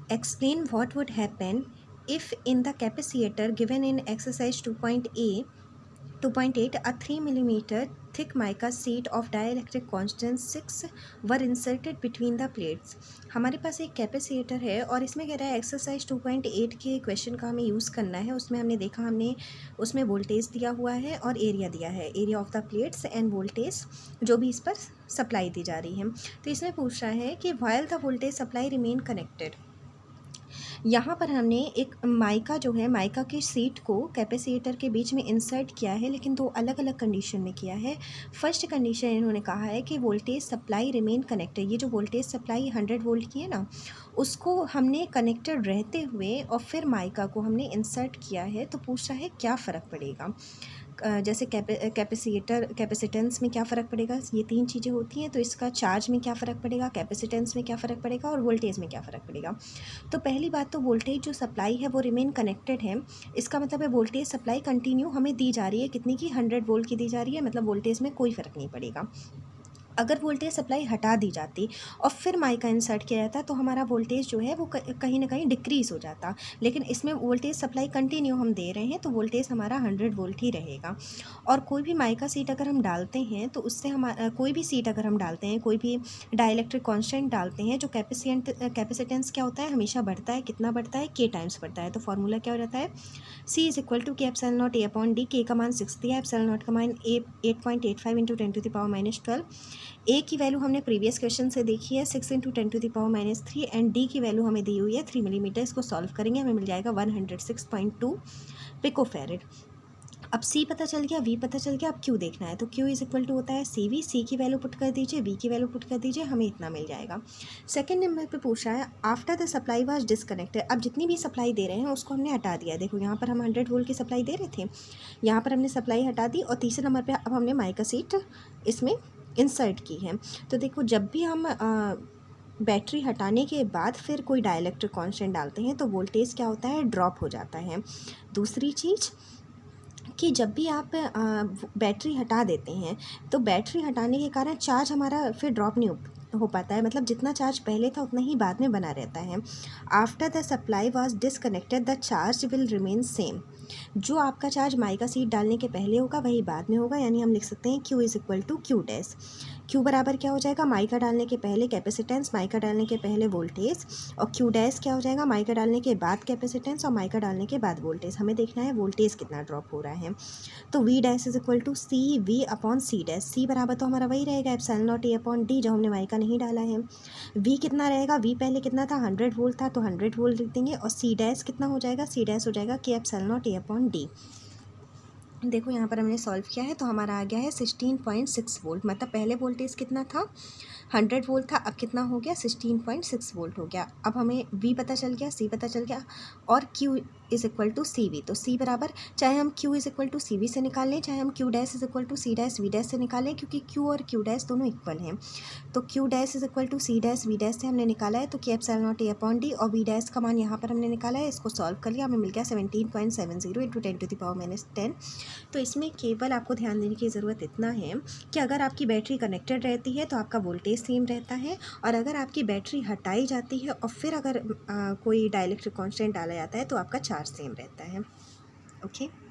Explain what would happen if in the capacitor given in exercise 2.8 a 3 millimeter thick mica sheet of dielectric constant 6 were inserted between the plates। हमारे पास एक capacitor है और इसमें कह रहा है exercise 2.8 के क्वेश्चन का हमें यूज़ करना है। उसमें हमने देखा, हमने उसमें वोल्टेज दिया हुआ है और एरिया दिया है, area of the plates end voltage जो भी इस पर सप्लाई दी जा रही है। तो इसमें पूछ रहा है कि while the voltage supply remain connected. यहाँ पर हमने एक माइका जो है, माइका की शीट को कैपेसिटर के बीच में इंसर्ट किया है, लेकिन दो अलग अलग कंडीशन में किया है। फर्स्ट कंडीशन इन्होंने कहा है कि वोल्टेज सप्लाई रिमेन कनेक्टेड। ये जो वोल्टेज सप्लाई 100 वोल्ट की है ना, उसको हमने कनेक्टेड रहते हुए और फिर माइका को हमने इंसर्ट किया है। तो पूछ रहा है क्या फ़र्क पड़ेगा, जैसे कैपेसिटेंस में क्या फ़र्क पड़ेगा, ये तीन चीज़ें होती हैं। तो इसका चार्ज में क्या फ़र्क पड़ेगा, कैपेसिटेंस में क्या फ़र्क पड़ेगा और वोल्टेज में क्या फ़र्क पड़ेगा। तो पहली बात तो वोल्टेज जो सप्लाई है वो रिमेन कनेक्टेड है। इसका मतलब है वोल्टेज सप्लाई कंटिन्यू हमें दी जा रही है, कितनी की, 100 वोल्ट की दी जा रही है, मतलब वोल्टेज में कोई फ़र्क नहीं पड़ेगा। अगर वोल्टेज सप्लाई हटा दी जाती और फिर माइका इंसर्ट किया जाता तो हमारा वोल्टेज जो है वो कहीं ना कहीं डिक्रीज़ हो जाता, लेकिन इसमें वोल्टेज सप्लाई कंटिन्यू हम दे रहे हैं तो वोल्टेज हमारा 100 वोल्ट ही रहेगा। और कोई भी माइका सीट अगर हम डालते हैं तो उससे हमारा, कोई भी सीट अगर हम डालते हैं, कोई भी डाइलेक्ट्रिक कांस्टेंट डालते हैं, जो कैपेसिटेंस क्या होता है, हमेशा बढ़ता है। कितना बढ़ता है, के टाइम्स बढ़ता है। तो फॉर्मूला क्या हो जाता है, C इज इक्वल टू के epsilon not A upon D. के का मान 6 दिया, एप्सिलॉन नॉट का मान 8.85 इंटू 10⁻⁻12। ए की वैल्यू हमने प्रीवियस क्वेश्चन से देखी है 6 इंटू 10⁻³ एंड डी की वैल्यू हमें दी हुई है 3 मिलीमीटर। इसको सॉल्व करेंगे हमें मिल जाएगा 106.2 पिकोफैरेड। अब सी पता चल गया, वी पता चल गया, अब क्यू देखना है। तो क्यू इज इक्वल टू होता है सी वी। सी की वैल्यू पुट कर दीजिए, वी की वैल्यू पुट कर दीजिए, हमें इतना मिल जाएगा। सेकंड नंबर पे पूछा है after the supply was disconnected. अब जितनी भी सप्लाई दे रहे हैं उसको हमने हटा दिया। देखो यहाँ पर हम 100 वोल्ट की सप्लाई दे रहे थे, यहाँ पर हमने सप्लाई हटा दी और तीसरे नंबर पर अब हमने माइका सीट इसमें इंसर्ट की है। तो देखो जब भी हम बैटरी हटाने के बाद फिर कोई डाइलेक्ट्रिक कांस्टेंट डालते हैं तो वोल्टेज क्या होता है, ड्रॉप हो जाता है। दूसरी चीज़ कि जब भी आप बैटरी हटा देते हैं तो बैटरी हटाने के कारण चार्ज हमारा फिर ड्रॉप नहीं हो पाता है, मतलब जितना चार्ज पहले था उतना ही बाद में बना रहता है। After the supply was disconnected the charge will remain same. जो आपका चार्ज माइका सीट डालने के पहले होगा वही बाद में होगा, यानी हम लिख सकते हैं Q is equal to Q dash. Q बराबर क्या हो जाएगा, माइका डालने के पहले कैपेसिटेंस, माइका डालने के पहले वोल्टेज, और क्यू डैश क्या हो जाएगा, माइका डालने के बाद कैपेसिटेंस और माइका डालने के बाद वोल्टेज। हमें देखना है वोल्टेज कितना ड्रॉप हो रहा है। तो V dash is equal to C V upon C dash. C बराबर तो हमारा वही रहेगा epsilon not A upon D, जो हमने माइका नहीं डाला है। वी कितना रहेगा, वी पहले कितना था, 100 वोल्ट था तो 100 वोल्ट लिख देंगे। और सी डैश कितना हो जाएगा, सी डैश हो जाएगा के epsilon not A upon D. देखो यहाँ पर हमने सॉल्व किया है तो हमारा आ गया है 16.6 वोल्ट। मतलब पहले वोल्टेज कितना था, 100 वोल्ट था, अब कितना हो गया, 16.6 वोल्ट हो गया। अब हमें V पता चल गया, C पता चल गया और Q is equal to C V. तो C बराबर, चाहे हम Q is equal to C V से निकाल लें, चाहे हम Q dash is equal to C dash V dash से निकालें, क्योंकि Q और Q डैश दोनों इक्वल हैं। तो Q dash is equal to C dash V dash से हमने निकाला है तो K epsilon not A upon D, और वी डैश का मान यहाँ पर हमने निकाला है, इसको सॉल्व कर लिया, हमें मिल गया 17.70 इंटू 10⁻⁻10। तो इसमें केवल आपको ध्यान देने की ज़रूरत इतना है कि अगर आपकी बैटरी कनेक्टेड रहती है तो आपका वोल्टेज सेम रहता है, और अगर आपकी बैटरी हटाई जाती है और फिर अगर कोई डाइलेक्ट्रिक कांस्टेंट डाला जाता है तो आपका चार्ज सेम रहता है। ओके।